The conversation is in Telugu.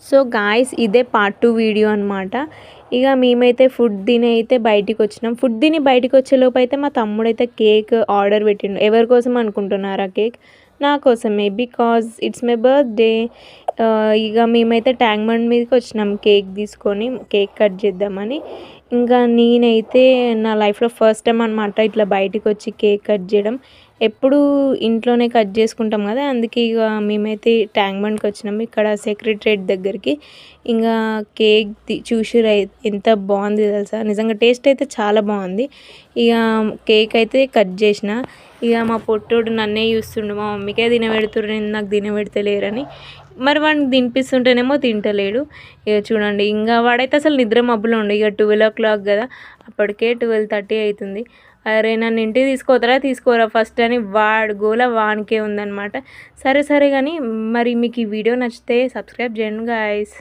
సో గాయ్స్ ఇదే పార్ట్ 2 వీడియో అనమాట. ఇక మేమైతే ఫుడ్ తిని అయితే బయటికి వచ్చినాం. ఫుడ్ తిని బయటికి వచ్చేలోపు అయితే మా తమ్ముడైతే కేక్ ఆర్డర్ పెట్టిండు. ఎవరి కోసం అనుకుంటున్నారా కేక్? నా కోసమే, బికాజ్ ఇట్స్ మై బర్త్డే. ఇక మేమైతే ట్యాంక్ బండ్ మీదకి వచ్చినాం కేక్ తీసుకొని, కేక్ కట్ చేద్దామని. ఇంకా నేనైతే నా లైఫ్లో ఫస్ట్ టైం అనమాట ఇట్లా బయటికి వచ్చి కేక్ కట్ చేయడం. ఎప్పుడు ఇంట్లోనే కట్ చేసుకుంటాం కదా, అందుకే ఇక మేమైతే ట్యాంక్ బండ్కి వచ్చినాము, ఇక్కడ సెక్రటరేట్ దగ్గరికి. ఇంకా కేక్ చూసిర్రు ఎంత బాగుంది తెలుసా, నిజంగా టేస్ట్ అయితే చాలా బాగుంది. ఇక కేక్ అయితే కట్ చేసిన. ఇక మా పొట్టోడు నన్నే చూస్తుండు, మా మమ్మీకే తినబెడుతుర్రు, నాకు తినబెడతలేరని. మరి వాడిని తినిపిస్తుంటేనేమో తింటలేడు. ఇక చూడండి, ఇంకా వాడైతే అసలు నిద్ర మబ్బులో ఉండు. ఇక 12 o'clock కదా, అప్పటికే 12:30 అవుతుంది. అరే నన్ను ఇంటికి తీసుకోరా ఫస్ట్ అని వాడు గోల వానికే ఉందన్నమాట. సరే కానీ మరి మీకు ఈ వీడియో నచ్చితే సబ్స్క్రైబ్ చేయండి గాయస్.